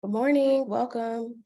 Good morning, welcome.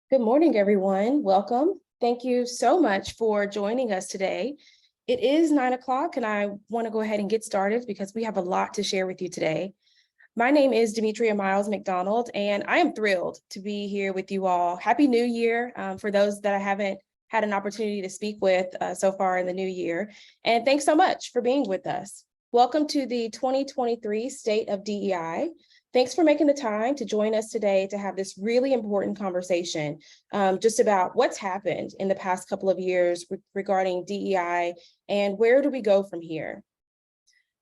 Good morning, everyone. Welcome. Thank you so much for joining us today. It is 9 o'clock and I want to go ahead and get started because we have a lot to share with you today. My name is Demetria Miles McDonald, and I am thrilled to be here with you all. Happy New Year for those that I haven't had an opportunity to speak with so far in the new year. And thanks so much for being with us. Welcome to the 2023 State of DEI. Thanks for making the time to join us today to have this really important conversation just about what's happened in the past couple of years regarding DEI and where do we go from here.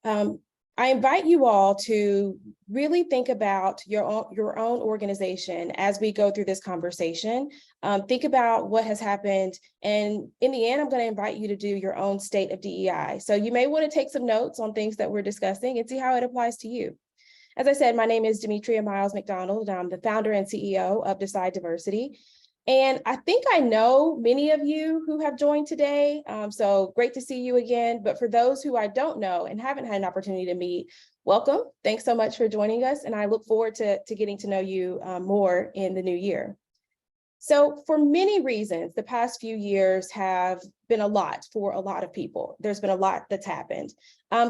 I invite you all to really think about your own organization as we go through this conversation. Think about what has happened. And in the end, I'm going to invite you to do your own state of DEI. So you may want to take some notes on things that we're discussing and see how it applies to you. As I said, my name is Demetria Miles McDonald, and I'm the founder and CEO of Decide Diversity. And I think I know many of you who have joined today, so great to see you again. But for those who I don't know and haven't had an opportunity to meet, welcome. Thanks so much for joining us, and I look forward to getting to know you more in the new year. So for many reasons, the past few years have been a lot for a lot of people. There's been a lot that's happened.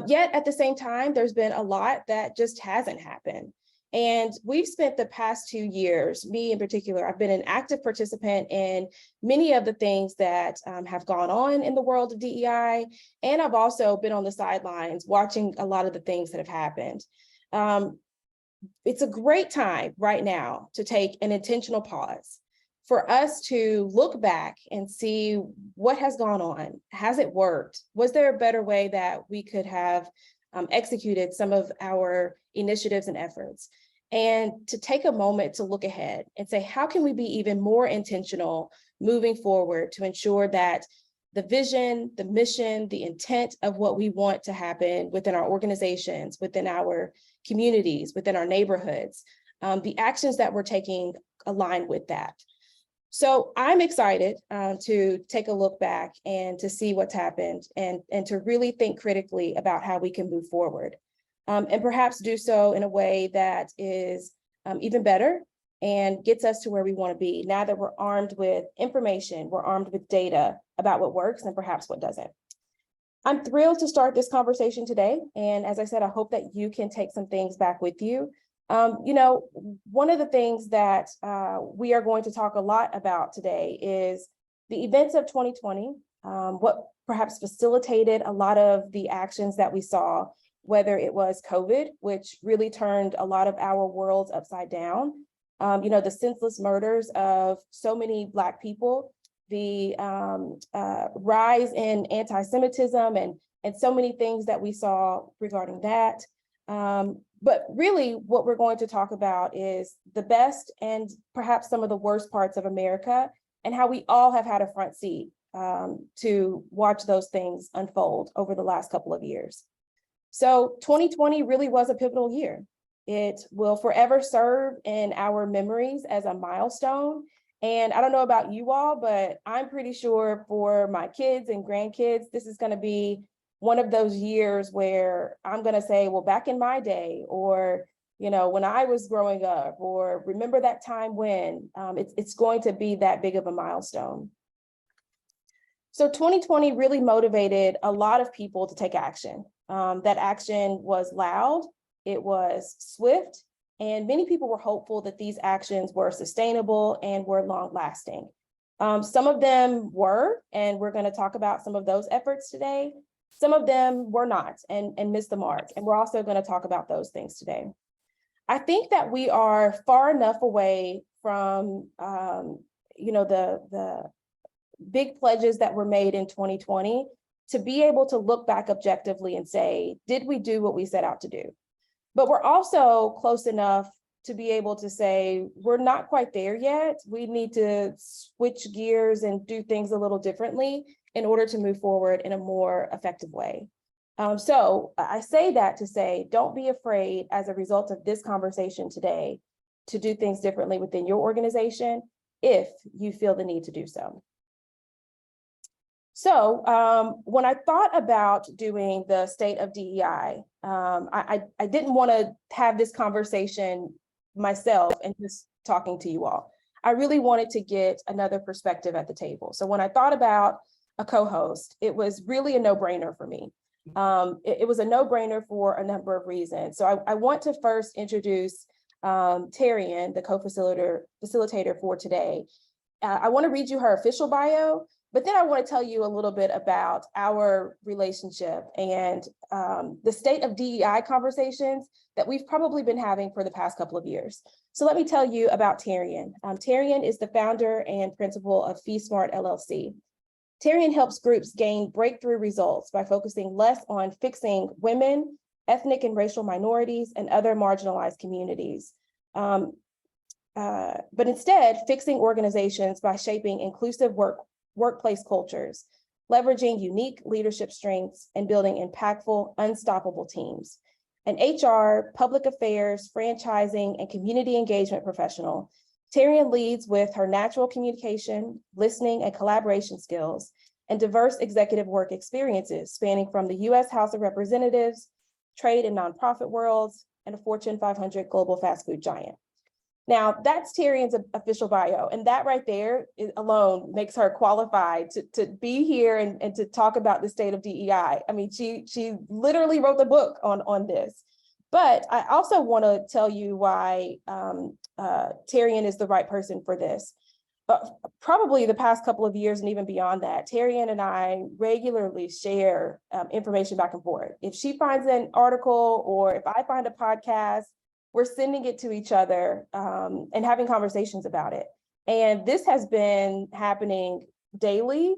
Yet at the same time, there's been a lot that just hasn't happened. And we've spent the past 2 years, me in particular, I've been an active participant in many of the things that have gone on in the world of DEI. And I've also been on the sidelines watching a lot of the things that have happened. It's a great time right now to take an intentional pause for us to look back and see what has gone on. Has it worked? Was there a better way that we could have executed some of our initiatives and efforts? And to take a moment to look ahead and say, how can we be even more intentional moving forward to ensure that the vision, the mission, the intent of what we want to happen within our organizations, within our communities, within our neighborhoods, the actions that we're taking align with that. So I'm excited to take a look back and to see what's happened and to really think critically about how we can move forward and perhaps do so in a way that is even better and gets us to where we want to be now that we're armed with information, we're armed with data about what works and perhaps what doesn't. I'm thrilled to start this conversation today. And as I said, I hope that you can take some things back with you. One of the things that we are going to talk a lot about today is the events of 2020, what perhaps facilitated a lot of the actions that we saw, whether it was COVID, which really turned a lot of our worlds upside down, the senseless murders of so many Black people, the rise in anti-Semitism and so many things that we saw regarding that. But really what we're going to talk about is the best and perhaps some of the worst parts of America and how we all have had a front seat to watch those things unfold over the last couple of years. So 2020 really was a pivotal year. It will forever serve in our memories as a milestone. And I don't know about you all, but I'm pretty sure for my kids and grandkids, this is going to be one of those years where I'm going to say, well, back in my day, or, when I was growing up, or remember that time when, it's going to be that big of a milestone. So 2020 really motivated a lot of people to take action. That action was loud, it was swift, and many people were hopeful that these actions were sustainable and were long lasting. Some of them were, and we're going to talk about some of those efforts today. Some of them were not and missed the mark. And we're also going to talk about those things today. I think that we are far enough away from, the big pledges that were made in 2020 to be able to look back objectively and say, did we do what we set out to do? But we're also close enough to be able to say, we're not quite there yet. We need to switch gears and do things a little differently in order to move forward in a more effective way. So I say that to say, don't be afraid as a result of this conversation today to do things differently within your organization if you feel the need to do so. So when I thought about doing the state of DEI, I didn't want to have this conversation myself and just talking to you all. I really wanted to get another perspective at the table. So when I thought about a co-host, it was really a no-brainer for me. It was a no-brainer for a number of reasons. So I want to first introduce Tarian, the co-facilitator for today. I want to read you her official bio, but then I want to tell you a little bit about our relationship and the state of DEI conversations that we've probably been having for the past couple of years. So let me tell you about Tarian. Tarian is the founder and principal of FeeSmart LLC. Tarian helps groups gain breakthrough results by focusing less on fixing women, ethnic and racial minorities, and other marginalized communities, but instead fixing organizations by shaping inclusive workplace cultures, leveraging unique leadership strengths, and building impactful, unstoppable teams. An HR, public affairs, franchising, and community engagement professional, Tarian leads with her natural communication, listening, and collaboration skills, and diverse executive work experiences spanning from the U.S. House of Representatives, trade and nonprofit worlds, and a Fortune 500 global fast food giant. Now, that's Tarian's official bio, and that right there alone makes her qualified to be here and to talk about the state of DEI. I mean, she literally wrote the book on this. But I also want to tell you why Tarian is the right person for this. Probably the past couple of years and even beyond that, Tarian and I regularly share information back and forth. If she finds an article or if I find a podcast, we're sending it to each other and having conversations about it. And this has been happening daily,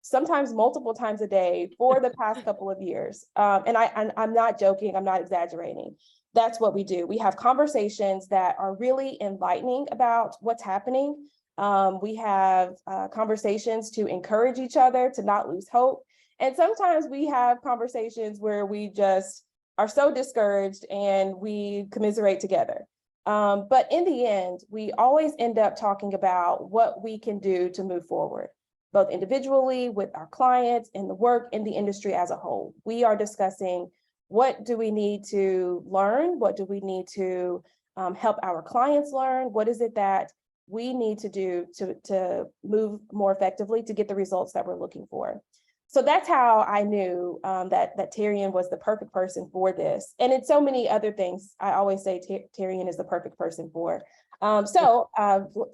sometimes multiple times a day for the past couple of years. And I'm not joking, I'm not exaggerating. That's what we do. We have conversations that are really enlightening about what's happening. We have conversations to encourage each other to not lose hope. And sometimes we have conversations where we just are so discouraged and we commiserate together. But in the end, we always end up talking about what we can do to move forward, both individually, with our clients, in the work, in the industry as a whole. We are discussing what do we need to learn? What do we need to help our clients learn? What is it that we need to do to move more effectively to get the results that we're looking for? So that's how I knew that Tarian was the perfect person for this. And in so many other things, I always say Tarian is the perfect person for. So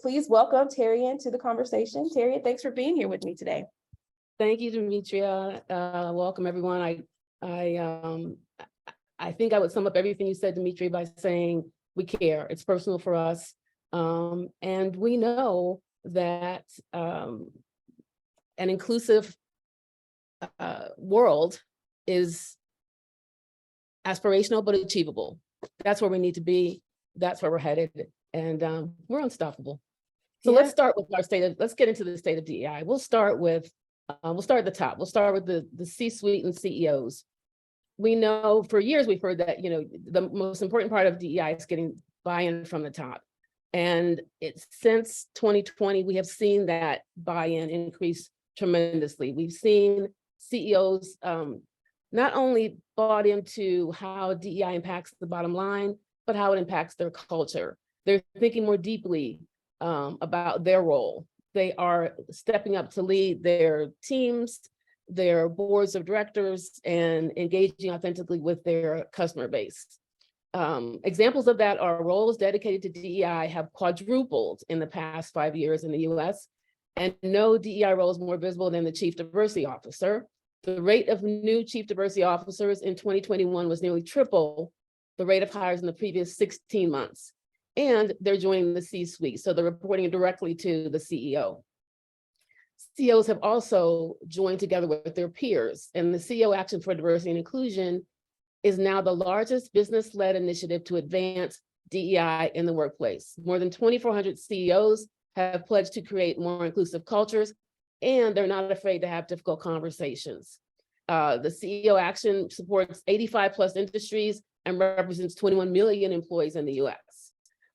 please welcome Tarian to the conversation. Tarian, thanks for being here with me today. Thank you, Demetria. Welcome, everyone. I think I would sum up everything you said, Demetria, by saying we care. It's personal for us. And we know that an inclusive world is aspirational but achievable. That's where we need to be. That's where we're headed, and we're unstoppable. So let's start with let's get into the state of DEI. We'll start at the top. We'll start with the C-suite and CEOs. We know for years we've heard that the most important part of DEI is getting buy-in from the top, and since 2020 we have seen that buy-in increase tremendously. We've seen CEOs not only bought into how DEI impacts the bottom line, but how it impacts their culture. They're thinking more deeply about their role. They are stepping up to lead their teams, their boards of directors, and engaging authentically with their customer base. Examples of that are roles dedicated to DEI have quadrupled in the past 5 years in the US, and no DEI role is more visible than the Chief Diversity Officer. The rate of new Chief Diversity Officers in 2021 was nearly triple the rate of hires in the previous 16 months. And they're joining the C-suite, so they're reporting directly to the CEO. CEOs have also joined together with their peers, and the CEO Action for Diversity and Inclusion is now the largest business-led initiative to advance DEI in the workplace. More than 2,400 CEOs have pledged to create more inclusive cultures, and they're not afraid to have difficult conversations. The CEO Action supports 85 plus industries and represents 21 million employees in the US.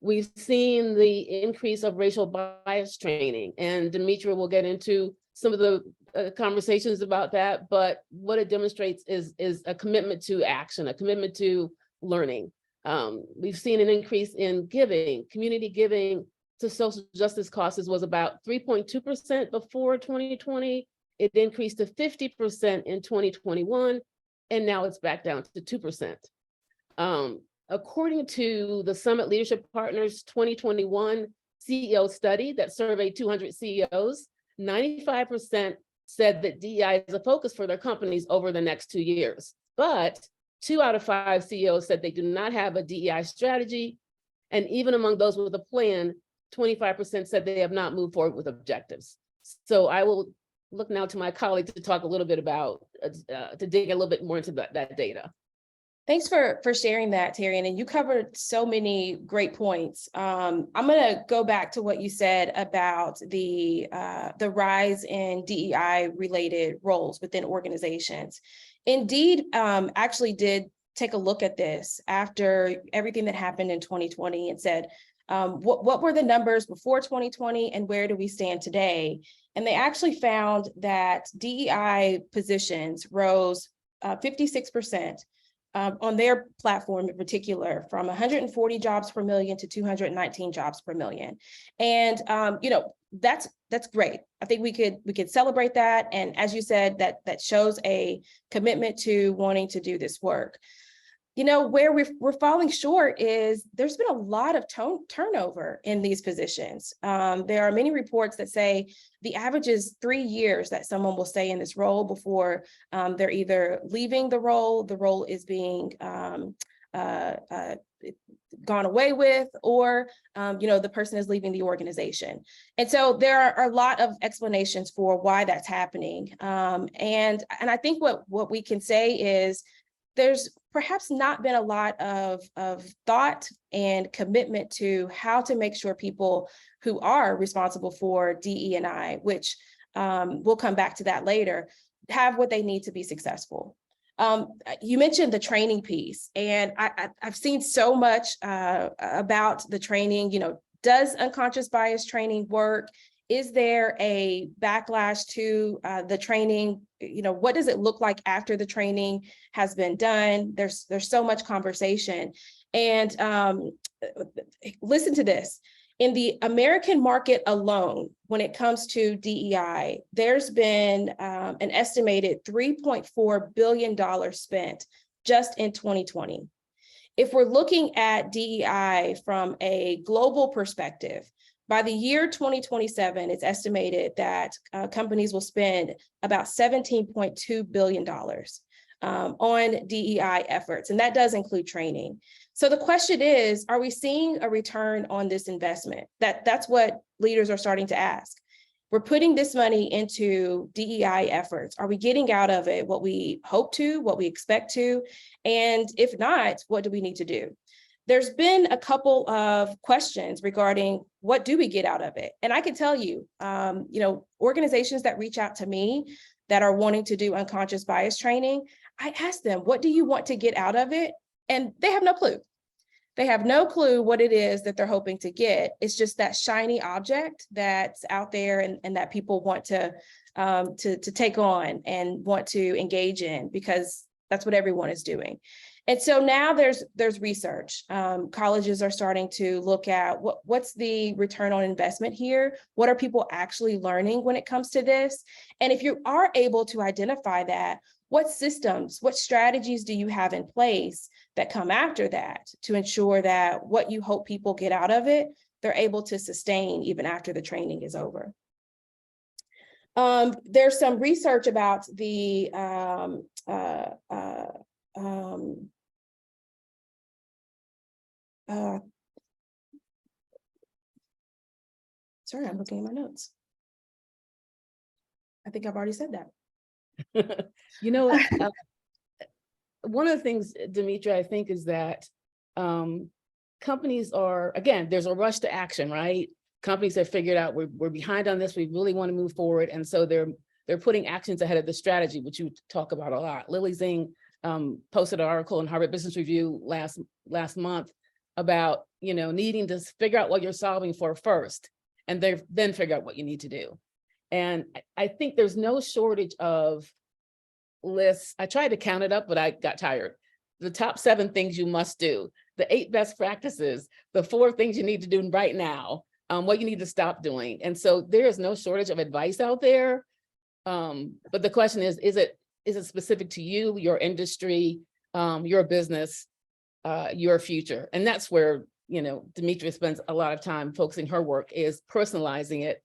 We've seen the increase of racial bias training, and Demetria will get into some of the conversations about that, but what it demonstrates is a commitment to action, a commitment to learning. We've seen an increase in giving. Community giving to social justice causes was about 3.2% before 2020. It increased to 50% in 2021, and now it's back down to 2%. According to the Summit Leadership Partners 2021 CEO study that surveyed 200 CEOs, 95% said that DEI is a focus for their companies over the next 2 years. But 2 out of 5 CEOs said they do not have a DEI strategy. And even among those with a plan, 25% said they have not moved forward with objectives. So I will look now to my colleague to talk a little bit about, to dig a little bit more into that data. Thanks for sharing that, Tarian, and you covered so many great points. I'm going to go back to what you said about the rise in DEI related roles within organizations. Indeed, actually did take a look at this after everything that happened in 2020 and said, what were the numbers before 2020 and where do we stand today? And they actually found that DEI positions rose 56% on their platform in particular, from 140 jobs per million to 219 jobs per million. And that's great. I think we could celebrate that. And as you said, that shows a commitment to wanting to do this work. Where we're falling short is there's been a lot of turnover in these positions. There are many reports that say the average is 3 years that someone will stay in this role before they're either leaving the role is being gone away with, or the person is leaving the organization. And so there are a lot of explanations for why that's happening. And I think what we can say is there's perhaps not been a lot of thought and commitment to how to make sure people who are responsible for DE&I, which we'll come back to that later, have what they need to be successful. You mentioned the training piece, and I've seen so much about the training. Does unconscious bias training work? Is there a backlash to the training? What does it look like after the training has been done? There's so much conversation. And listen to this. In the American market alone, when it comes to DEI, there's been an estimated $3.4 billion spent just in 2020. If we're looking at DEI from a global perspective, by the year 2027, it's estimated that companies will spend about $17.2 billion on DEI efforts, and that does include training. So the question is, are we seeing a return on this investment? That's what leaders are starting to ask. We're putting this money into DEI efforts. Are we getting out of it what we hope to, what we expect to? And if not, what do we need to do? There's been a couple of questions regarding what do we get out of it? And I can tell you, organizations that reach out to me that are wanting to do unconscious bias training, I ask them, what do you want to get out of it? And they have no clue. They have no clue what it is that they're hoping to get. It's just that shiny object that's out there and that people want to take on and want to engage in, because that's what everyone is doing. And so now there's research. Colleges are starting to look at what's the return on investment here? What are people actually learning when it comes to this? And if you are able to identify that, what systems, what strategies do you have in place that come after that to ensure that what you hope people get out of it, they're able to sustain even after the training is over? There's some research about the sorry, I'm looking at my notes. I think I've already said that. One of the things, Demetria, I think is that companies are, again, there's a rush to action, right? Companies have figured out we're behind on this. We really want to move forward. And so they're putting actions ahead of the strategy, which you talk about a lot. Lily Zing posted an article in Harvard Business Review last month about, needing to figure out what you're solving for first, and then figure out what you need to do. And I think there's no shortage of lists. I tried to count it up, but I got tired. The top 7 things you must do, the 8 best practices, the 4 things you need to do right now, what you need to stop doing. And so there is no shortage of advice out there. But the question is it specific to you, your industry, your business, your future? And that's where, Demetria spends a lot of time focusing her work, is personalizing it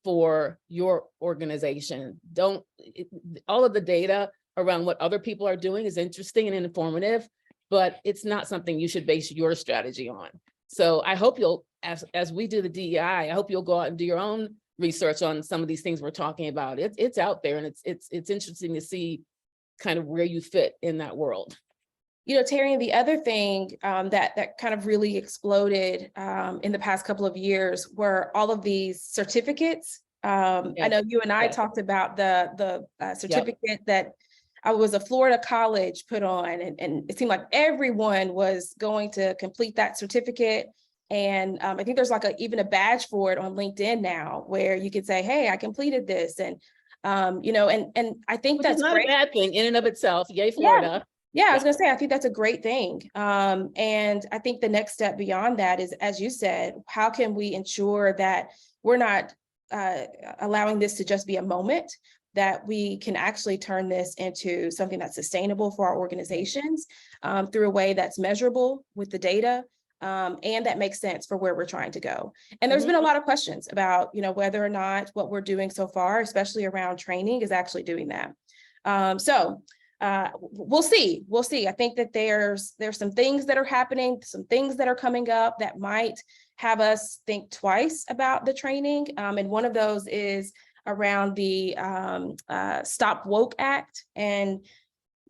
for your organization. All of the data around what other people are doing is interesting and informative, but it's not something you should base your strategy on. So I hope you'll, as we do the DEI, I hope you'll go out and do your own research on some of these things we're talking about. It's out there, and it's interesting to see kind of where you fit in that world. Terry, and the other thing that kind of really exploded in the past couple of years were all of these certificates. Yes. I know you and I talked about the certificate that I was a Florida college put on, and it seemed like everyone was going to complete that certificate. And I think there's like even a badge for it on LinkedIn now, where you can say, hey, I completed this. And, and I think Which is that's not great. a bad thing in and of itself. Yay, Yeah. Florida. Yeah, I was gonna say, I think that's a great thing. And I think the next step beyond that is, as you said, how can we ensure that we're not allowing this to just be a moment, that we can actually turn this into something that's sustainable for our organizations through a way that's measurable with the data, and that makes sense for where we're trying to go. And there's been a lot of questions about, whether or not what we're doing so far, especially around training, is actually doing that. We'll see. I think that there's some things that are happening, some things that are coming up that might have us think twice about the training. And one of those is around the Stop Woke Act. And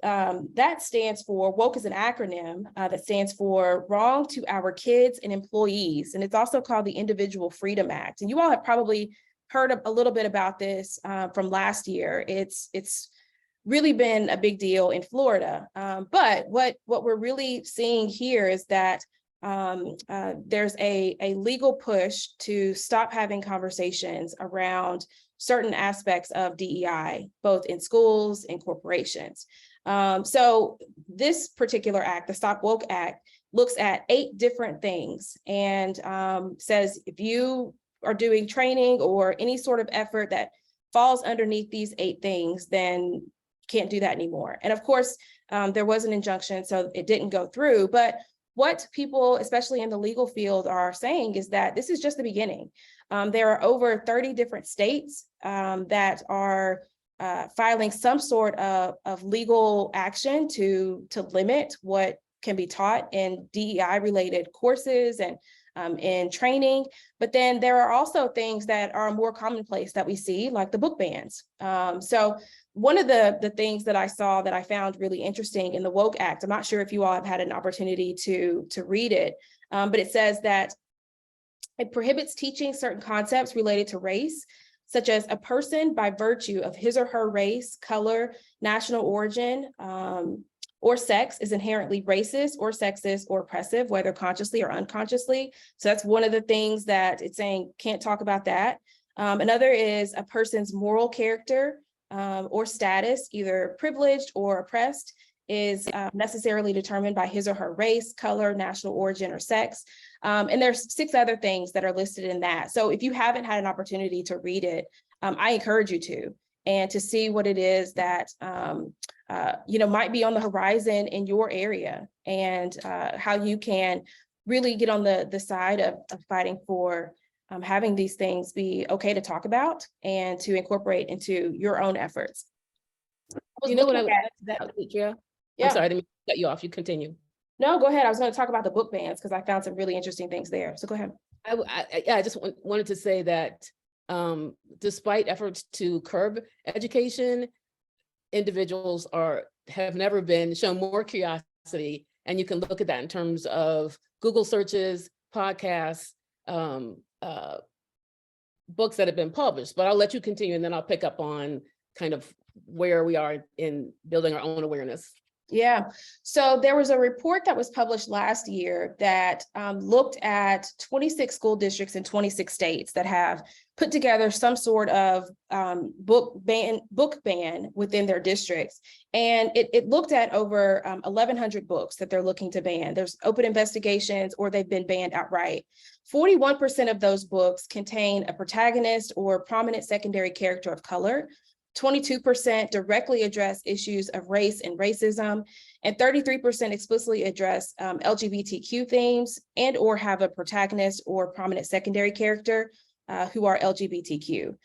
that stands for, woke is an acronym that stands for Wrong to Our Kids and Employees. And it's also called the Individual Freedom Act. And you all have probably heard a little bit about this from last year. It's really been a big deal in Florida. But what we're really seeing here is that there's a legal push to stop having conversations around certain aspects of DEI, both in schools and corporations. So this particular act, the Stop Woke Act, looks at 8 different things and says, if you are doing training or any sort of effort that falls underneath these 8 things, then can't do that anymore. And of course, there was an injunction, so it didn't go through. But what people, especially in the legal field, are saying is that this is just the beginning. There are over 30 different states that are filing some sort of legal action to limit what can be taught in DEI related courses and in training. But then there are also things that are more commonplace that we see, like the book bans. So one of the things that I saw that I found really interesting in the Woke Act, I'm not sure if you all have had an opportunity to read it, but it says that it prohibits teaching certain concepts related to race, such as a person by virtue of his or her race, color, national origin, or sex is inherently racist or sexist or oppressive, whether consciously or unconsciously. So that's one of the things that it's saying, can't talk about that. Another is a person's moral character or status, either privileged or oppressed, is necessarily determined by his or her race, color, national origin, or sex. And there's 6 other things that are listed in that. So if you haven't had an opportunity to read it, I encourage you to, and to see what it is that might be on the horizon in your area, and how you can really get on the side of fighting for having these things be okay to talk about and to incorporate into your own efforts. You know what I would add to that, Adria? Yeah. I'm sorry, I didn't mean to cut you off. You continue. No, go ahead. I was going to talk about the book bans because I found some really interesting things there. So go ahead. I just wanted to say that despite efforts to curb education, individuals have never been shown more curiosity. And you can look at that in terms of Google searches, podcasts, books that have been published. But I'll let you continue, and then I'll pick up on kind of where we are in building our own awareness. Yeah, so there was a report that was published last year that looked at 26 school districts in 26 states that have put together some sort of book ban within their districts. And it looked at over 1,100 books that they're looking to ban. There's open investigations or they've been banned outright. 41% of those books contain a protagonist or prominent secondary character of color. 22% directly address issues of race and racism, and 33% explicitly address LGBTQ themes and or have a protagonist or prominent secondary character who are LGBTQ.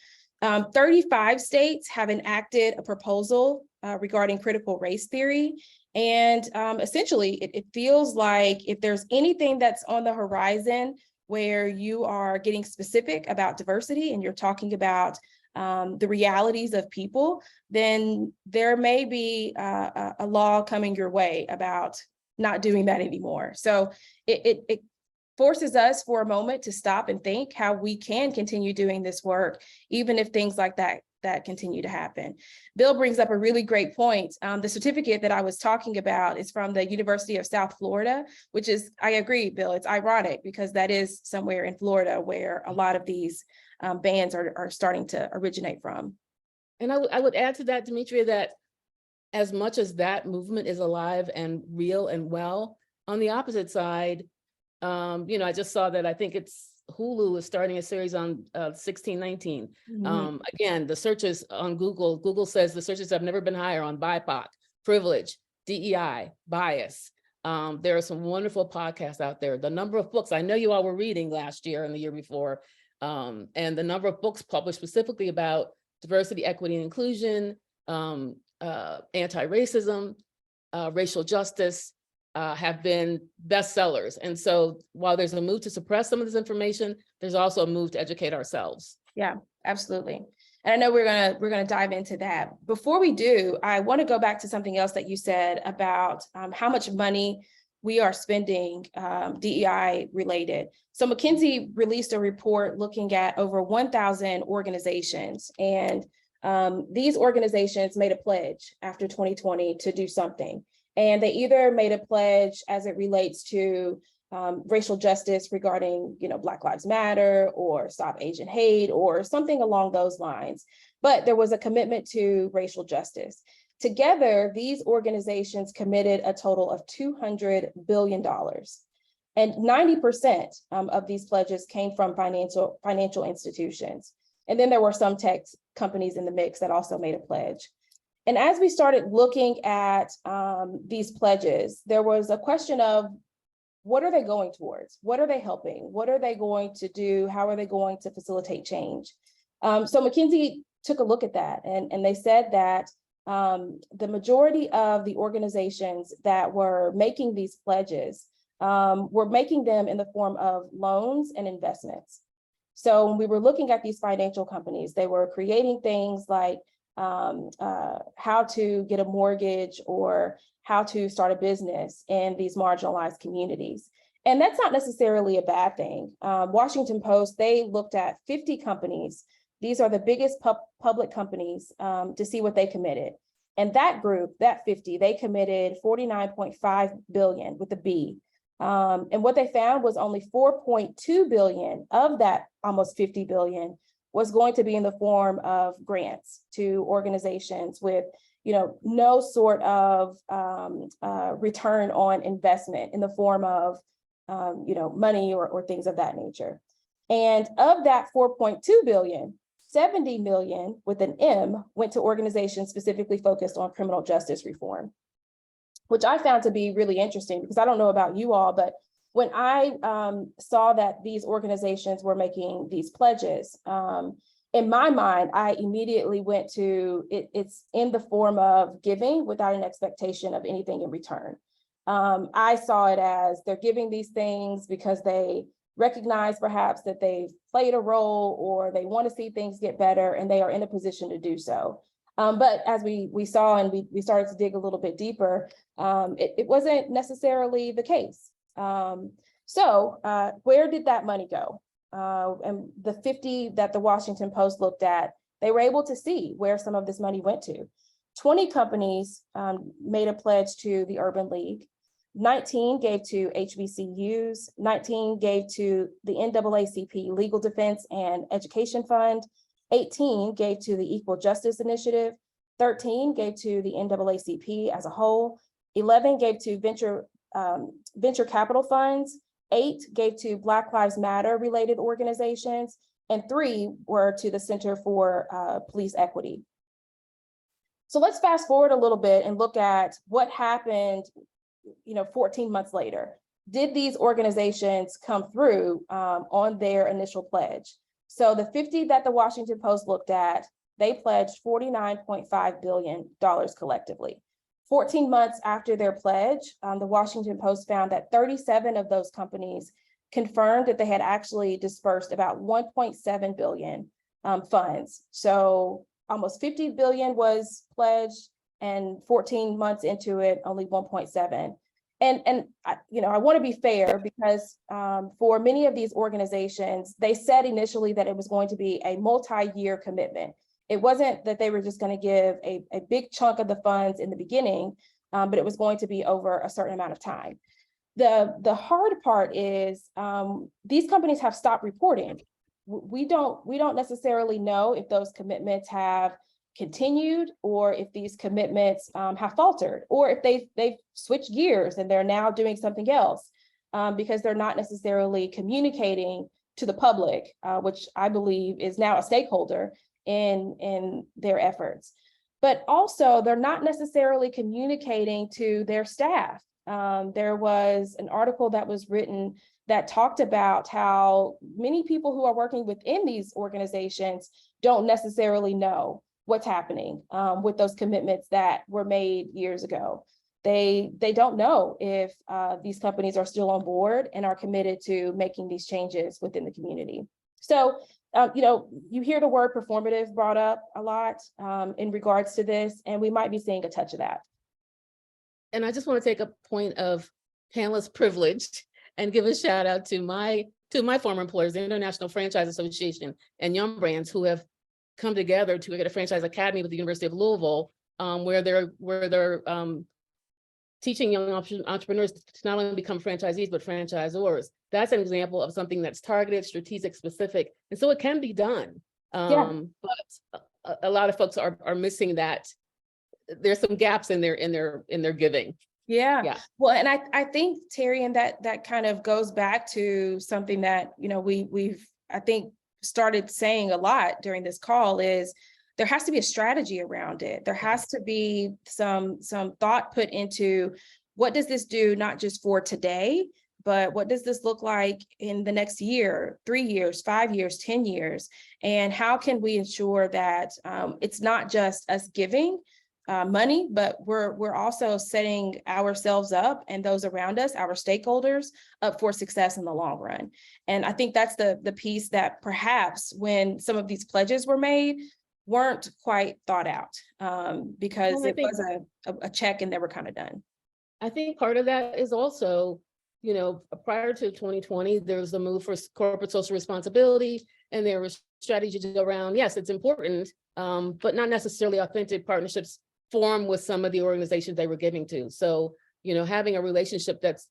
35 states have enacted a proposal regarding critical race theory. And essentially, it feels like if there's anything that's on the horizon where you are getting specific about diversity and you're talking about the realities of people, then there may be a law coming your way about not doing that anymore. So it forces us for a moment to stop and think how we can continue doing this work, even if things like that that continue to happen. Bill brings up a really great point. The certificate that I was talking about is from the University of South Florida, which is, I agree, Bill, it's ironic because that is somewhere in Florida where a lot of these bans are starting to originate from. And I would add to that, Demetria, that as much as that movement is alive and real and well, on the opposite side, I just saw that I think it's Hulu is starting a series on 1619. Again, the searches on Google says the searches have never been higher on BIPOC, privilege, DEI, bias. There are some wonderful podcasts out there. The number of books, I know you all were reading last year and the year before, and the number of books published specifically about diversity, equity, and inclusion, anti-racism, racial justice, have been bestsellers. And so while there's a move to suppress some of this information, there's also a move to educate ourselves. Yeah, absolutely. And I know we're gonna dive into that. Before we do, I want to go back to something else that you said about how much money we are spending DEI related. So McKinsey released a report looking at over 1,000 organizations, and these organizations made a pledge after 2020 to do something. And they either made a pledge as it relates to racial justice regarding, Black Lives Matter or Stop Asian Hate or something along those lines. But there was a commitment to racial justice. Together, these organizations committed a total of $200 billion. And 90% of these pledges came from financial institutions. And then there were some tech companies in the mix that also made a pledge. And as we started looking at these pledges, there was a question of, what are they going towards? What are they helping? What are they going to do? How are they going to facilitate change? So McKinsey took a look at that, and they said that the majority of the organizations that were making these pledges were making them in the form of loans and investments. So when we were looking at these financial companies, they were creating things like how to get a mortgage or how to start a business in these marginalized communities. And that's not necessarily a bad thing. Washington Post, they looked at 50 companies. These are the biggest public companies to see what they committed. And that group, that 50, they committed 49.5 billion with a B. And what they found was only 4.2 billion of that almost 50 billion was going to be in the form of grants to organizations with, no sort of return on investment in the form of, money or things of that nature. And of that 4.2 billion, 70 million with an M went to organizations specifically focused on criminal justice reform, which I found to be really interesting because I don't know about you all, but when I saw that these organizations were making these pledges, in my mind, I immediately went to it's in the form of giving without an expectation of anything in return. I saw it as they're giving these things because they recognize perhaps that they've played a role or they want to see things get better and they are in a position to do so. But as we saw and we started to dig a little bit deeper, it wasn't necessarily the case. So where did that money go? And the 50 that the Washington Post looked at, they were able to see where some of this money went to. 20 companies made a pledge to the Urban League. 19 gave to HBCUs. 19 gave to the NAACP Legal Defense and Education Fund. 18 gave to the Equal Justice Initiative. 13 gave to the NAACP as a whole. 11 gave to venture capital funds. 8 gave to Black Lives Matter related organizations, and 3 were to the Center for Police Equity. So let's fast forward a little bit and look at what happened, 14 months later. Did these organizations come through on their initial pledge? So the 50 that the Washington Post looked at, they pledged $49.5 billion collectively. 14 months after their pledge, the Washington Post found that 37 of those companies confirmed that they had actually dispersed about 1.7 billion funds. So almost 50 billion was pledged, and 14 months into it, only 1.7. And I want to be fair because for many of these organizations, they said initially that it was going to be a multi-year commitment. it wasn't that they were just going to give a big chunk of the funds in the beginning, but it was going to be over a certain amount of time. The hard part is these companies have stopped reporting. We don't necessarily know if those commitments have continued, or if these commitments have faltered, or if they've switched gears and they're now doing something else, because they're not necessarily communicating to the public, which I believe is now a stakeholder in their efforts. But also, they're not necessarily communicating to their staff. There was an article that was written that talked about how many people who are working within these organizations don't necessarily know what's happening with those commitments that were made years ago. They don't know if these companies are still on board and are committed to making these changes within the community. So, you hear the word performative brought up a lot in regards to this, and we might be seeing a touch of that. And I just want to take a point of panelist privilege and give a shout out to my former employers, the International Franchise Association and Young Brands, who have come together to get a franchise academy with the University of Louisville, where they're teaching young entrepreneurs to not only become franchisees, but franchisors. That's an example of something that's targeted, strategic, specific. And so it can be done. But a lot of folks are missing that. There's some gaps in their giving. Yeah. Well, and I think, Terry, and that kind of goes back to something that, we've, I think, started saying a lot during this call is there has to be a strategy around it. There has to be some thought put into what does this do, not just for today, but what does this look like in the next year, 3 years, 5 years, 10 years? And how can we ensure that it's not just us giving money, but we're also setting ourselves up and those around us, our stakeholders, up for success in the long run. And I think that's the piece that perhaps when some of these pledges were made weren't quite thought out, because it was a check and they were kind of done. I think part of that is also, prior to 2020, there was a move for corporate social responsibility, and there was strategies around, yes, it's important, but not necessarily authentic partnerships form with some of the organizations they were giving to. So, having a relationship that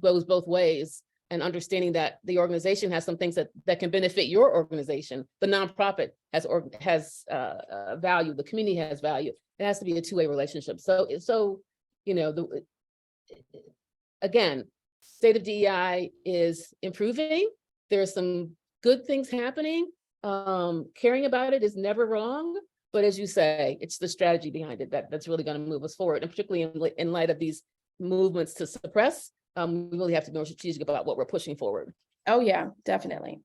goes both ways, and understanding that the organization has some things that can benefit your organization. The nonprofit has value. The community has value. It has to be a two-way relationship. So again, state of DEI is improving. There's some good things happening. Caring about it is never wrong. But as you say, it's the strategy behind it that's really going to move us forward. And particularly in light of these movements to suppress, we really have to be more strategic about what we're pushing forward. Oh, yeah, definitely.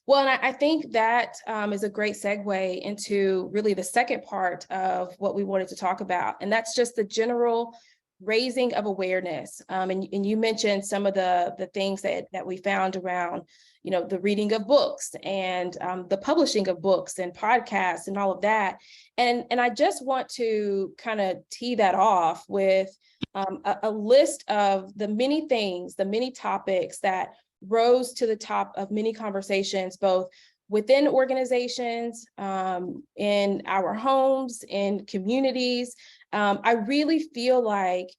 Well, and I think that is a great segue into really the second part of what we wanted to talk about. And that's just the general raising of awareness. And you mentioned some of the things that we found around, the reading of books and the publishing of books and podcasts and all of that. And I just want to kind of tee that off with a list of the many things, the many topics that rose to the top of many conversations, both within organizations, in our homes, in communities. I really feel like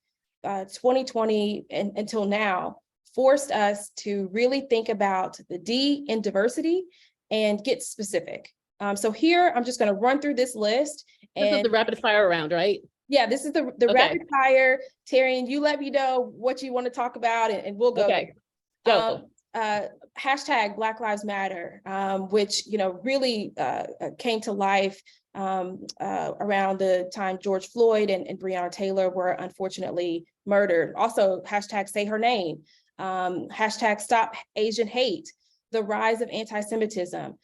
2020 and until now forced us to really think about the D in diversity and get specific. So here, I'm just going to run through this list. This is the rapid fire round, right? Yeah, this is the rapid fire. Terry, and you let me know what you want to talk about, and we'll go there. Go. Hashtag Black Lives Matter, which really came to life around the time George Floyd and Breonna Taylor were unfortunately murdered. Also, hashtag Say Her Name, hashtag Stop Asian Hate, the rise of anti-Semitism,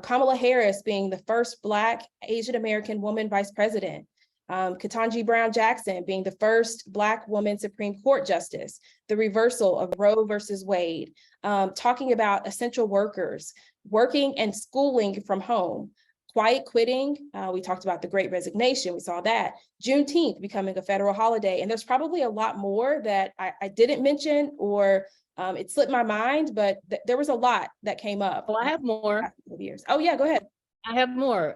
Kamala Harris being the first Black Asian American woman vice president, Ketanji Brown Jackson being the first Black woman Supreme Court justice, the reversal of Roe versus Wade, talking about essential workers, working and schooling from home, quiet quitting. We talked about the Great Resignation. We saw that. Juneteenth becoming a federal holiday. And there's probably a lot more that I didn't mention or it slipped my mind, but there was a lot that came up. Well, I have more. Years. Oh yeah, go ahead. I have more.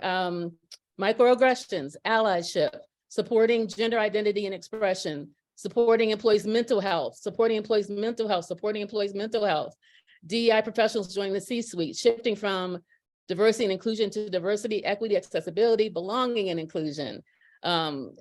microaggressions, allyship, supporting gender identity and expression, supporting employees' mental health, supporting employees' mental health, supporting employees' mental health, DEI professionals joining the C-suite, shifting from diversity and inclusion to diversity, equity, accessibility, belonging and inclusion,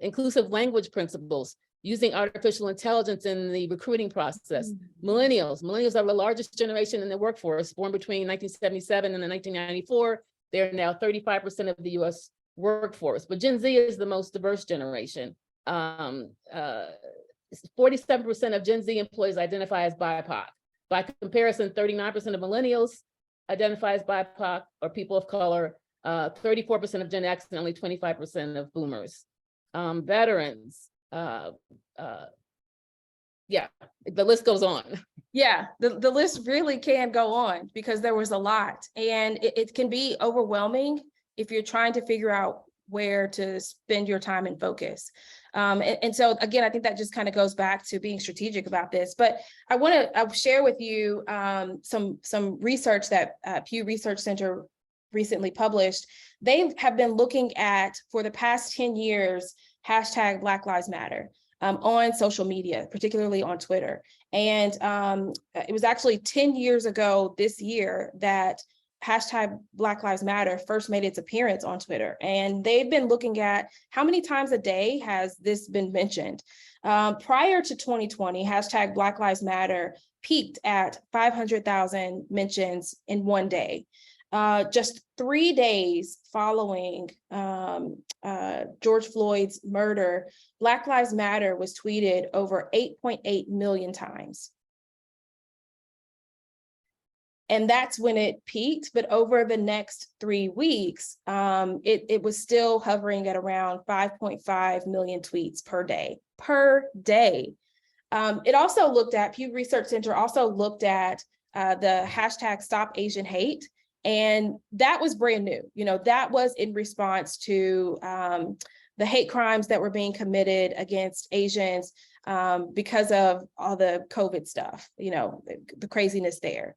inclusive language principles, using artificial intelligence in the recruiting process. Millennials are the largest generation in the workforce, born between 1977 and 1994. They're now 35% of the US workforce, but Gen Z is the most diverse generation. 47% of Gen Z employees identify as BIPOC. By comparison, 39% of millennials identify as BIPOC or people of color, 34% of Gen X, and only 25% of boomers. Veterans, yeah, the list goes on. Yeah, the list really can go on because there was a lot, and it can be overwhelming if you're trying to figure out where to spend your time and focus. And so again, I think that just kind of goes back to being strategic about this. But I want to share with you some research that Pew Research Center recently published. They have been looking at, for the past 10 years, hashtag Black Lives Matter on social media, particularly on Twitter. And it was actually 10 years ago this year that hashtag Black Lives Matter first made its appearance on Twitter. And they've been looking at how many times a day has this been mentioned. Prior to 2020, hashtag Black Lives Matter peaked at 500,000 mentions in one day. Just 3 days following George Floyd's murder, Black Lives Matter was tweeted over 8.8 million times. And that's when it peaked, but over the next 3 weeks, it was still hovering at around 5.5 million tweets per day. It also looked at, Pew Research Center also looked at the hashtag Stop Asian Hate, and that was brand new. You know, that was in response to the hate crimes that were being committed against Asians because of all the COVID stuff, you know, the craziness there.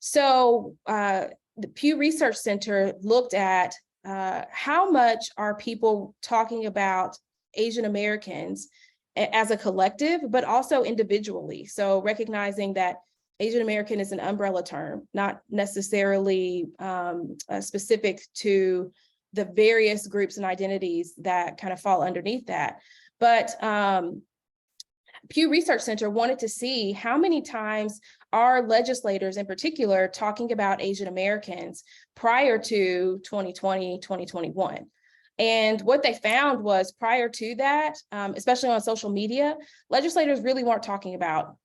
So the Pew Research Center looked at how much are people talking about Asian Americans as a collective, but also individually. So recognizing that Asian American is an umbrella term, not necessarily specific to the various groups and identities that kind of fall underneath that. But Pew Research Center wanted to see how many times are legislators in particular talking about Asian Americans prior to 2020, 2021. And what they found was prior to that, especially on social media, legislators really weren't talking about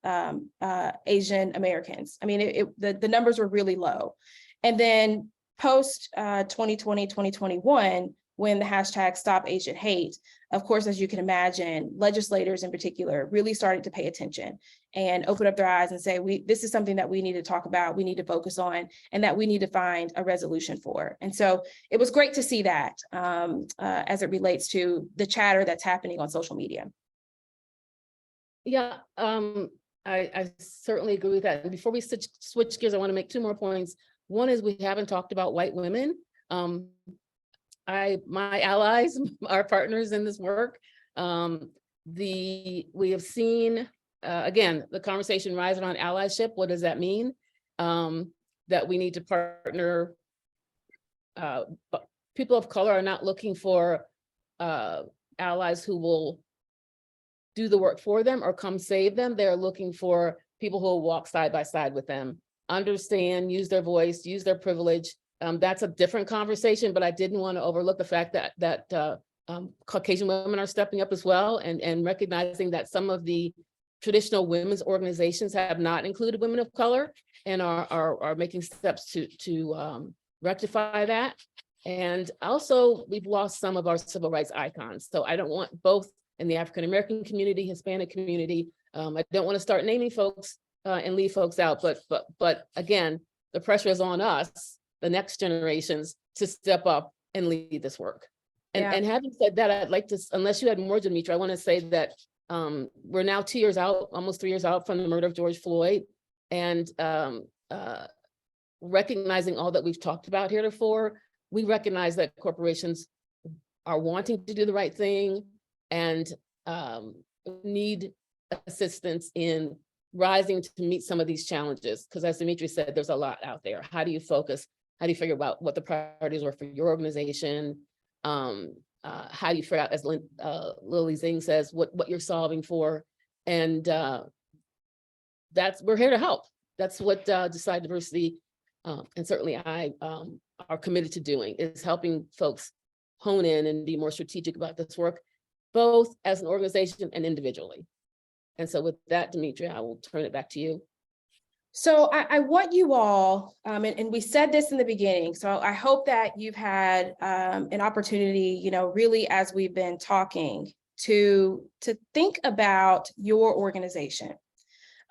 Asian Americans. I mean, the numbers were really low. And then post 2020, 2021, when the hashtag Stop Asian Hate, of course, as you can imagine, legislators in particular really started to pay attention and open up their eyes and say, this is something that we need to talk about, we need to focus on, and that we need to find a resolution for. And so it was great to see that as it relates to the chatter that's happening on social media. Yeah, I certainly agree with that. And before we switch gears, I want to make 2 more points. One is we haven't talked about white women. My allies, our partners in this work, we have seen, again, the conversation rise around allyship. What does that mean? That we need to partner. People of color are not looking for allies who will do the work for them or come save them. They're looking for people who will walk side by side with them, understand, use their voice, use their privilege. That's a different conversation, but I didn't want to overlook the fact that Caucasian women are stepping up as well, and recognizing that some of the traditional women's organizations have not included women of color and are making steps to rectify that. And also, we've lost some of our civil rights icons. So I don't want, both in the African American community, Hispanic community, I don't want to start naming folks and leave folks out, but again, the pressure is on us, the next generations, to step up and lead this work. And having said that, I'd like to, unless you had more, Demetra, I want to say that we're now 2 years out, almost 3 years out from the murder of George Floyd, and recognizing all that we've talked about heretofore, we recognize that corporations are wanting to do the right thing and need assistance in rising to meet some of these challenges. Because as Dimitri said, there's a lot out there. How do you focus? How do you figure out what the priorities are for your organization? How do you figure out, as Lily Zing says, what you're solving for? And we're here to help. That's what Decide Diversity, and certainly I are committed to doing, is helping folks hone in and be more strategic about this work, both as an organization and individually. And so with that, Dimitri, I will turn it back to you. So I want you all, and we said this in the beginning, so I hope that you've had an opportunity, really as we've been talking, to think about your organization,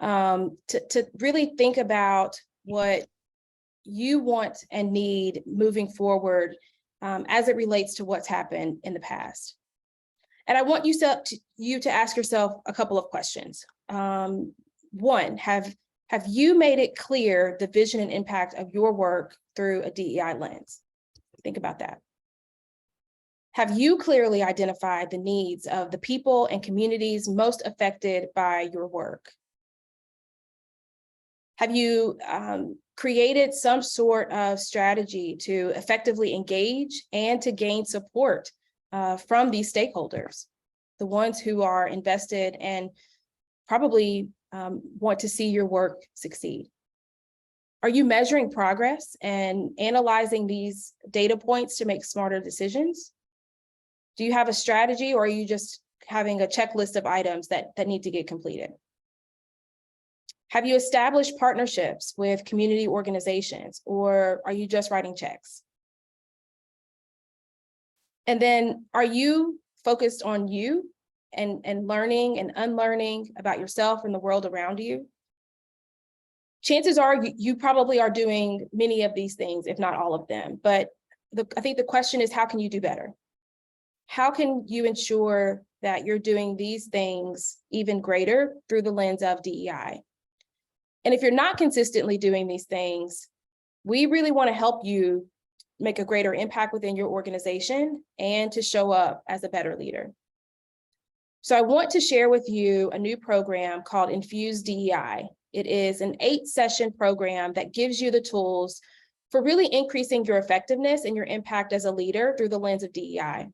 to really think about what you want and need moving forward as it relates to what's happened in the past. And I want you to ask yourself a couple of questions. One, have you made it clear the vision and impact of your work through a DEI lens? Think about that. Have you clearly identified the needs of the people and communities most affected by your work? Have you created some sort of strategy to effectively engage and to gain support from these stakeholders, the ones who are invested and probably want to see your work succeed? Are you measuring progress and analyzing these data points to make smarter decisions? Do you have a strategy, or are you just having a checklist of items that need to get completed? Have you established partnerships with community organizations, or are you just writing checks? And then, are you focused on you and learning and unlearning about yourself and the world around you? Chances are you probably are doing many of these things, if not all of them. But I think the question is, how can you do better? How can you ensure that you're doing these things even greater through the lens of DEI? And if you're not consistently doing these things, we really want to help you make a greater impact within your organization and to show up as a better leader. So I want to share with you a new program called Infuse DEI. It is an 8-session program that gives you the tools for really increasing your effectiveness and your impact as a leader through the lens of DEI.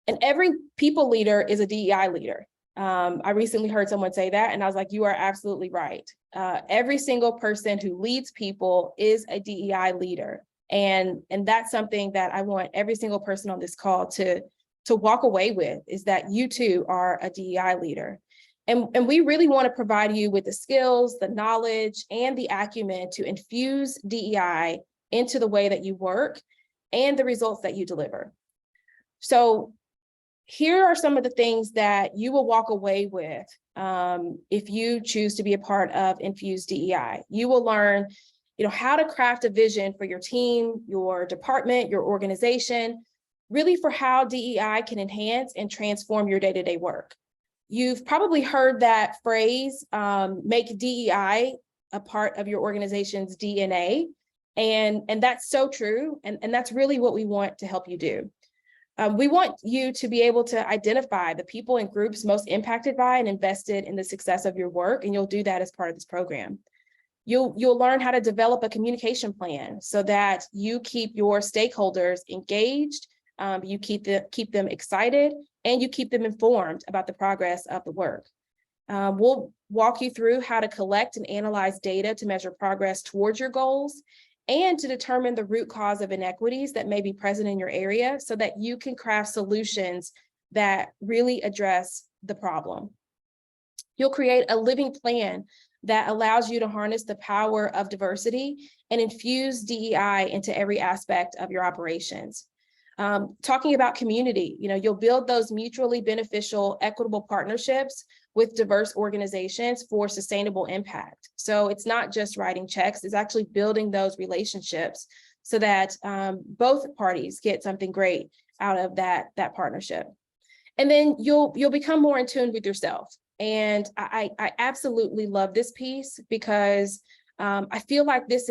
And every people leader is a DEI leader. I recently heard someone say that, and I was like, you are absolutely right. Every single person who leads people is a DEI leader. And that's something that I want every single person on this call to walk away with, is that you too are a DEI leader. And we really want to provide you with the skills, the knowledge, and the acumen to infuse DEI into the way that you work and the results that you deliver. So here are some of the things that you will walk away with if you choose to be a part of Infuse DEI. You will learn, how to craft a vision for your team, your department, your organization, really for how DEI can enhance and transform your day-to-day work. You've probably heard that phrase, make DEI a part of your organization's DNA. And that's so true. And that's really what we want to help you do. We want you to be able to identify the people and groups most impacted by and invested in the success of your work, and you'll do that as part of this program. You'll learn how to develop a communication plan so that you keep your stakeholders engaged, you keep them excited, and you keep them informed about the progress of the work. We'll walk you through how to collect and analyze data to measure progress towards your goals and to determine the root cause of inequities that may be present in your area so that you can craft solutions that really address the problem. You'll create a living plan that allows you to harness the power of diversity and infuse DEI into every aspect of your operations. Talking about community, you'll build those mutually beneficial, equitable partnerships with diverse organizations for sustainable impact. So it's not just writing checks, it's actually building those relationships so that both parties get something great out of that partnership. And then you'll become more in tune with yourself. And I absolutely love this piece because I feel like this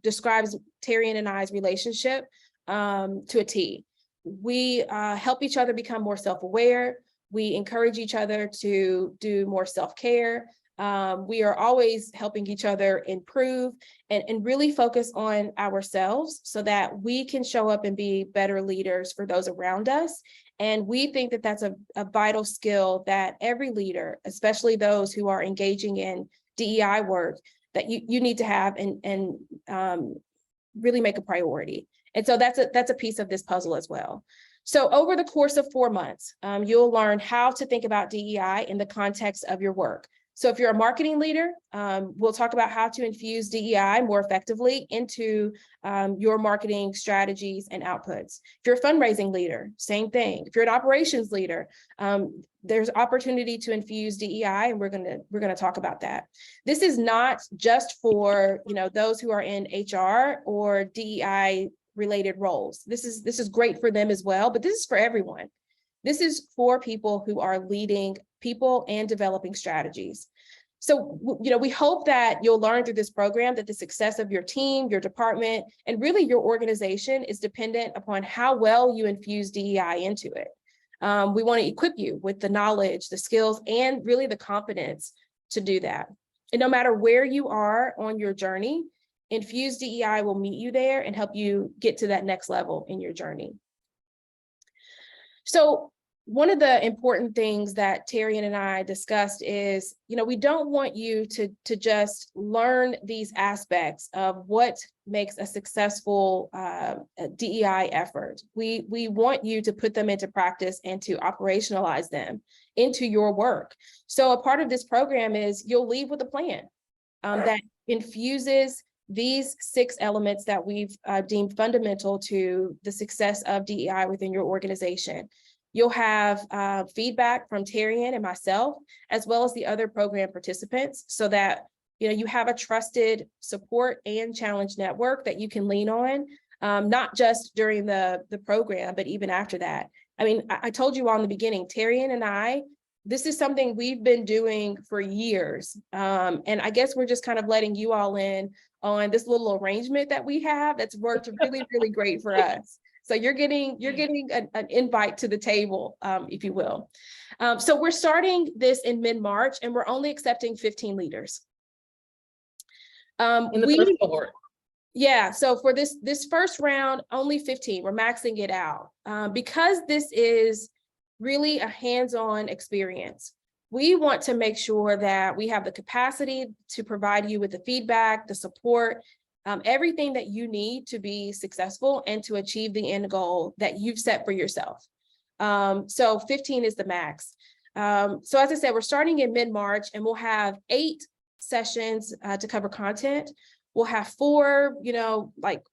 describes Terrian and I's relationship to a T. We help each other become more self-aware. We encourage each other to do more self-care. We are always helping each other improve and really focus on ourselves so that we can show up and be better leaders for those around us. And we think that that's a vital skill that every leader, especially those who are engaging in DEI work, that you need to have and really make a priority. And so that's a piece of this puzzle as well. So over the course of 4 months, you'll learn how to think about DEI in the context of your work. So if you're a marketing leader, we'll talk about how to infuse DEI more effectively into your marketing strategies and outputs. If you're a fundraising leader, same thing. If you're an operations leader, there's opportunity to infuse DEI, and we're gonna talk about that. This is not just for those who are in HR or DEI related roles. This is great for them as well, but this is for everyone. This is for people who are leading people and developing strategies. So, we hope that you'll learn through this program that the success of your team, your department, and really your organization is dependent upon how well you infuse DEI into it. We want to equip you with the knowledge, the skills, and really the confidence to do that. And no matter where you are on your journey, Infuse DEI will meet you there and help you get to that next level in your journey. So one of the important things that Terry and I discussed is, we don't want you to just learn these aspects of what makes a successful DEI effort. We want you to put them into practice and to operationalize them into your work. So a part of this program is you'll leave with a plan that infuses these 6 elements that we've deemed fundamental to the success of DEI within your organization. You'll have feedback from Terrian and myself, as well as the other program participants, so that you have a trusted support and challenge network that you can lean on, not just during the program, but even after that. I mean, I told you all in the beginning, Terrian and I, this is something we've been doing for years. And I guess we're just kind of letting you all in on this little arrangement that we have that's worked really, really great for us. So you're getting an invite to the table, if you will. So we're starting this in mid-March, and we're only accepting 15 leaders. In the first cohort. Yeah, so for this first round, only 15. We're maxing it out because this is really a hands-on experience. We want to make sure that we have the capacity to provide you with the feedback, the support, everything that you need to be successful and to achieve the end goal that you've set for yourself. So 15 is the max. So as I said, we're starting in mid-March, and we'll have 8 sessions to cover content. We'll have 4, like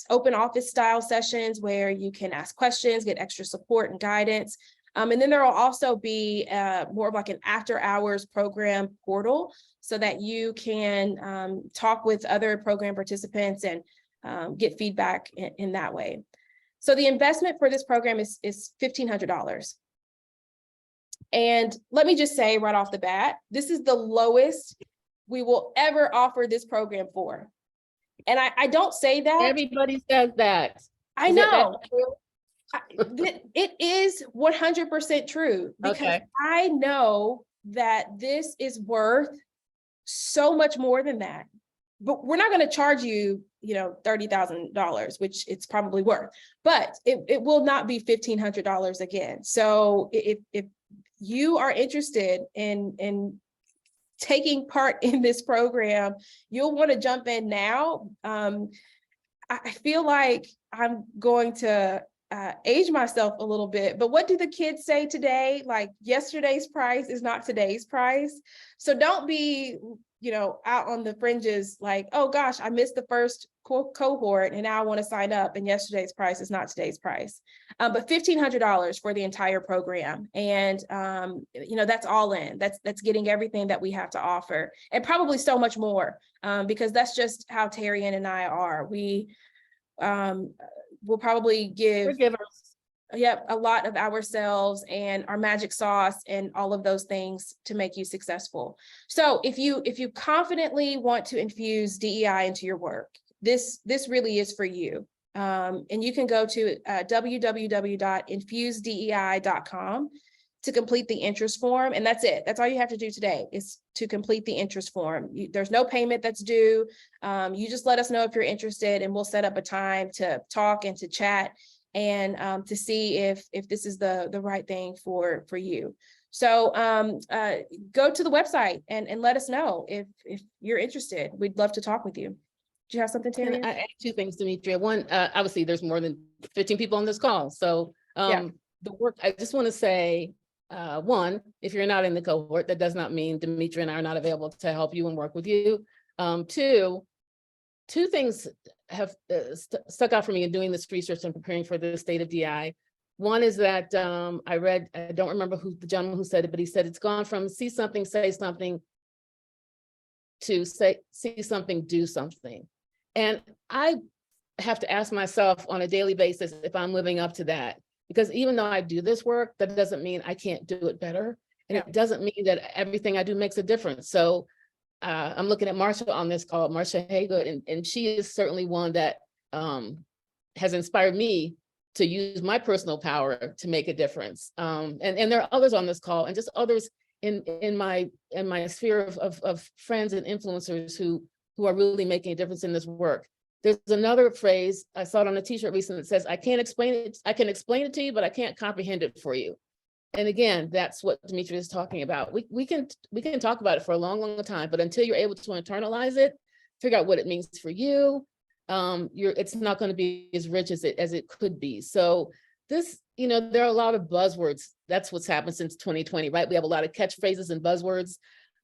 open office style sessions where you can ask questions, get extra support and guidance. And then there will also be more of like an after hours program portal so that you can talk with other program participants and get feedback in that way. So the investment for this program is $1,500. And let me just say right off the bat, this is the lowest we will ever offer this program for. And I don't say that. Everybody says that. I know. It is 100% true, because I know that this is worth so much more than that. But we're not going to charge you, $30,000, which it's probably worth, but it will not be $1,500 again. So if you are interested in taking part in this program, you'll want to jump in now. I feel like I'm going to age myself a little bit, but what do the kids say today? Like, yesterday's price is not today's price. So don't be, out on the fringes like, oh gosh, I missed the first cohort and now I want to sign up, and yesterday's price is not today's price. But $1,500 for the entire program. And, that's all in. That's getting everything that we have to offer, and probably so much more, because that's just how Terry and I are. We'll probably give a lot of ourselves and our magic sauce and all of those things to make you successful. So if you confidently want to infuse DEI into your work, this really is for you. And you can go to www.infusedei.com to complete the interest form. And that's it. That's all you have to do today is to complete the interest form. There's no payment that's due. You just let us know if you're interested, and we'll set up a time to talk and to chat and to see if this is the right thing for you. So go to the website and let us know if you're interested. We'd love to talk with you. Do you have something, Terry? I add two things, Demetria. One, obviously there's more than 15 people on this call. So Yeah. the work, I just want to say, one, if you're not in the cohort, that does not mean Demetria and I are not available to help you and work with you. Two things have stuck out for me in doing this research and preparing for the state of DEI. One is that I read, I don't remember who the gentleman who said it, but he said it's gone from see something, say something, to see something, do something. And I have to ask myself on a daily basis if I'm living up to that. Because even though I do this work, that doesn't mean I can't do it better. And it doesn't mean that everything I do makes a difference. So I'm looking at Marsha on this call, Marsha Haygood, and she is certainly one that has inspired me to use my personal power to make a difference. And there are others on this call, and just others in my sphere of friends and influencers who are really making a difference in this work. There's another phrase, I saw it on a t-shirt recently that says, I can't explain it. I can explain it to you, but I can't comprehend it for you. And again, that's what Demetria is talking about. We can talk about it for a long, long time, but until you're able to internalize it, figure out what it means for you, it's not going to be as rich as it could be. So this, there are a lot of buzzwords. That's what's happened since 2020, right? We have a lot of catchphrases and buzzwords.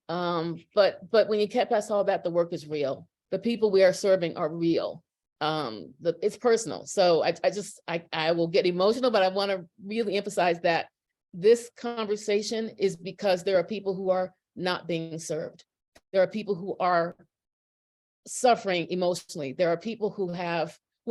But when you get past all that, the work is real. The people we are serving are real. It's personal. So I will get emotional, but I want to really emphasize that this conversation is because there are people who are not being served. There are people who are suffering emotionally. There are people who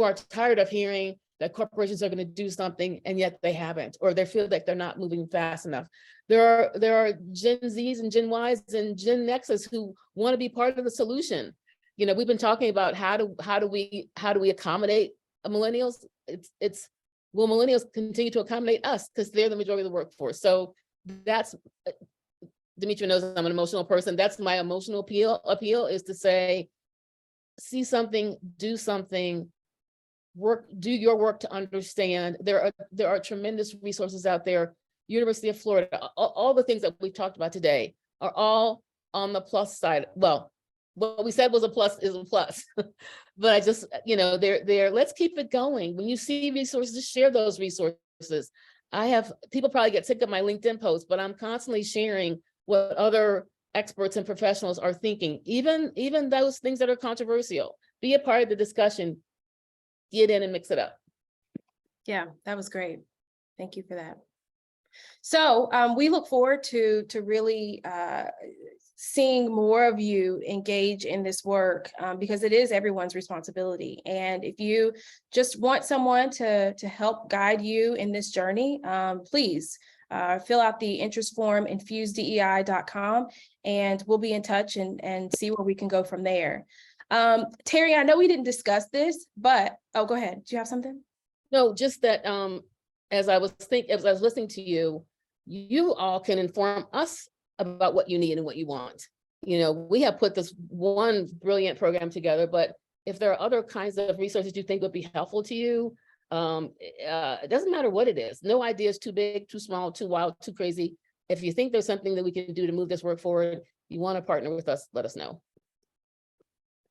are tired of hearing that corporations are going to do something and yet they haven't, or they feel like they're not moving fast enough. There are Gen Zs and Gen Ys and Gen Xs who want to be part of the solution. We've been talking about how do we accommodate millennials. Will millennials continue to accommodate us because they're the majority of the workforce? So that's, Demetria knows I'm an emotional person. That's my emotional appeal is to say, see something, do something, do your work to understand. There are tremendous resources out there. University of Florida, all the things that we've talked about today are all on the plus side. Well, what we said was a plus is a plus, but I just, let's keep it going. When you see resources, share those resources. People probably get sick of my LinkedIn posts, but I'm constantly sharing what other experts and professionals are thinking, even those things that are controversial. Be a part of the discussion, get in and mix it up. Yeah, that was great. Thank you for that. So we look forward to really seeing more of you engage in this work because it is everyone's responsibility. And if you just want someone to help guide you in this journey, please fill out the interest form, infusedei.com, and we'll be in touch and see where we can go from there. Terry, I know we didn't discuss this, but go ahead. Do you have something? No, just that as I was listening to you, you all can inform us about what you need and what you want. We have put this one brilliant program together, but if there are other kinds of resources you think would be helpful to you, it doesn't matter what it is. No idea is too big, too small, too wild, too crazy. If you think there's something that we can do to move this work forward, you want to partner with us, let us know.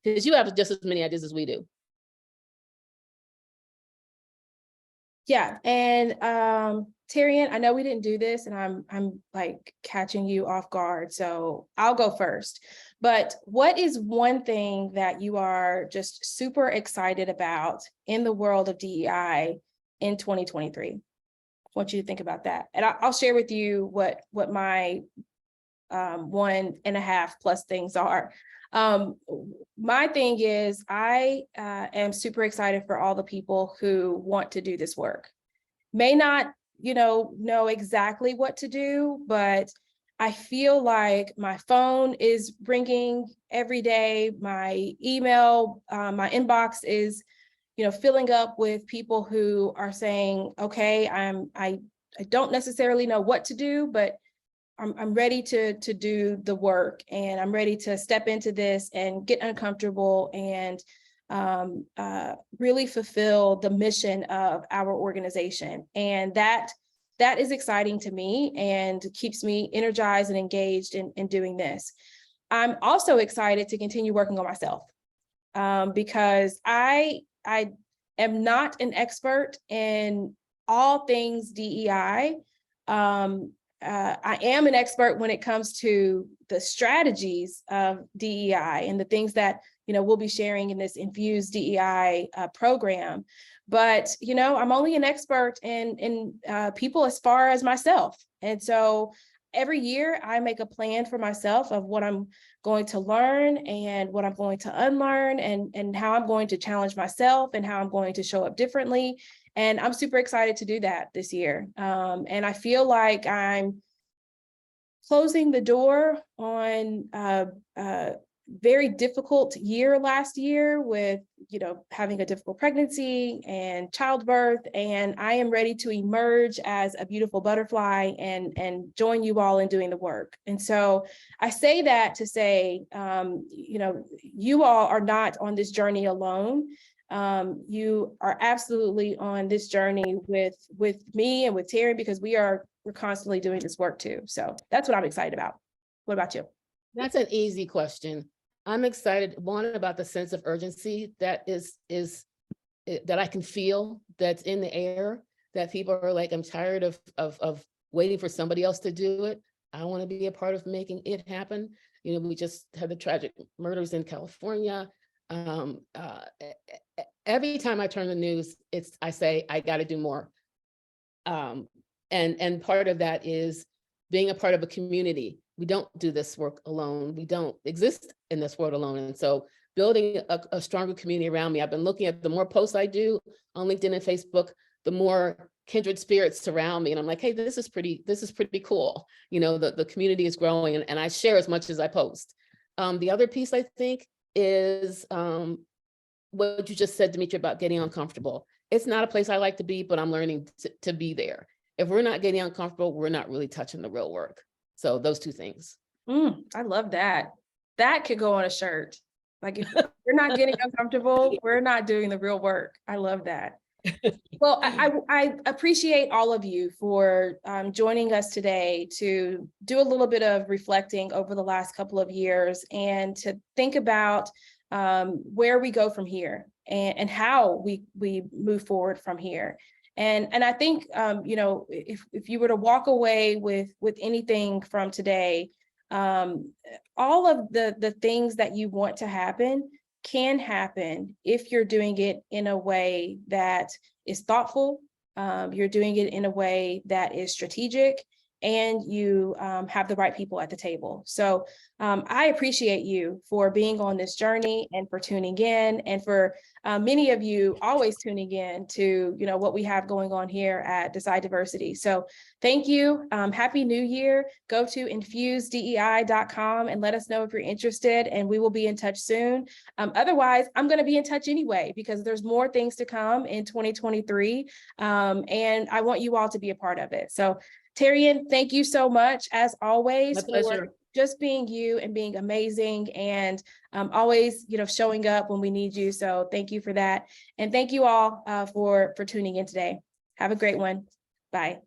Because you have just as many ideas as we do. Yeah, and Tyrion, I know we didn't do this, and I'm like catching you off guard, so I'll go first. But what is one thing that you are just super excited about in the world of DEI in 2023? I want you to think about that, and I'll share with you what my 1.5+ things are. My thing is I am super excited for all the people who want to do this work. May not, know exactly what to do, but I feel like my phone is ringing every day. My email, my inbox is filling up with people who are saying, okay, I don't necessarily know what to do, but I'm ready to do the work, and I'm ready to step into this and get uncomfortable and really fulfill the mission of our organization. And that is exciting to me and keeps me energized and engaged in doing this. I'm also excited to continue working on myself because I am not an expert in all things DEI. I am an expert when it comes to the strategies of DEI and the things that we'll be sharing in this Infused DEI program. But I'm only an expert in people as far as myself, and so every year I make a plan for myself of what I'm going to learn and what I'm going to unlearn, and how I'm going to challenge myself and how I'm going to show up differently. And I'm super excited to do that this year. And I feel like I'm closing the door on a very difficult year last year with, having a difficult pregnancy and childbirth. And I am ready to emerge as a beautiful butterfly and join you all in doing the work. And so I say that to say, you all are not on this journey alone. You are absolutely on this journey with me and with Terry, because we're constantly doing this work too. So that's what I'm excited about. What about you? That's an easy question. I'm excited, one, about the sense of urgency that that I can feel, that's in the air, that people are like, I'm tired of waiting for somebody else to do it. I want to be a part of making it happen. We just had the tragic murders in California. Every time I turn the news, I say, I got to do more. And part of that is being a part of a community. We don't do this work alone. We don't exist in this world alone. And so building a stronger community around me, I've been looking at the more posts I do on LinkedIn and Facebook, the more kindred spirits surround me. And I'm like, hey, this is pretty cool. The community is growing, and I share as much as I post. The other piece, I think, is what you just said, Demetria, about getting uncomfortable. It's not a place I like to be, but I'm learning to be there. If we're not getting uncomfortable, we're not really touching the real work. So those two things. I love that. That could go on a shirt. Like, if you're not getting uncomfortable, we're not doing the real work. I love that. Well, I appreciate all of you for joining us today to do a little bit of reflecting over the last couple of years and to think about where we go from here and how we move forward from here. And I think, if you were to walk away with anything from today, all of the things that you want to happen can happen if you're doing it in a way that is thoughtful, you're doing it in a way that is strategic, and you have the right people at the table. So I appreciate you for being on this journey and for tuning in, and for many of you always tuning in to what we have going on here at Decide Diversity. So thank you. Happy New Year. Go to infusedei.com and let us know if you're interested, and we will be in touch soon. Otherwise, I'm going to be in touch anyway, because there's more things to come in 2023, and I want you all to be a part of it. So Terrian, thank you so much, as always, for just being you and being amazing, and always, showing up when we need you. So thank you for that. And thank you all for tuning in today. Have a great one. Bye.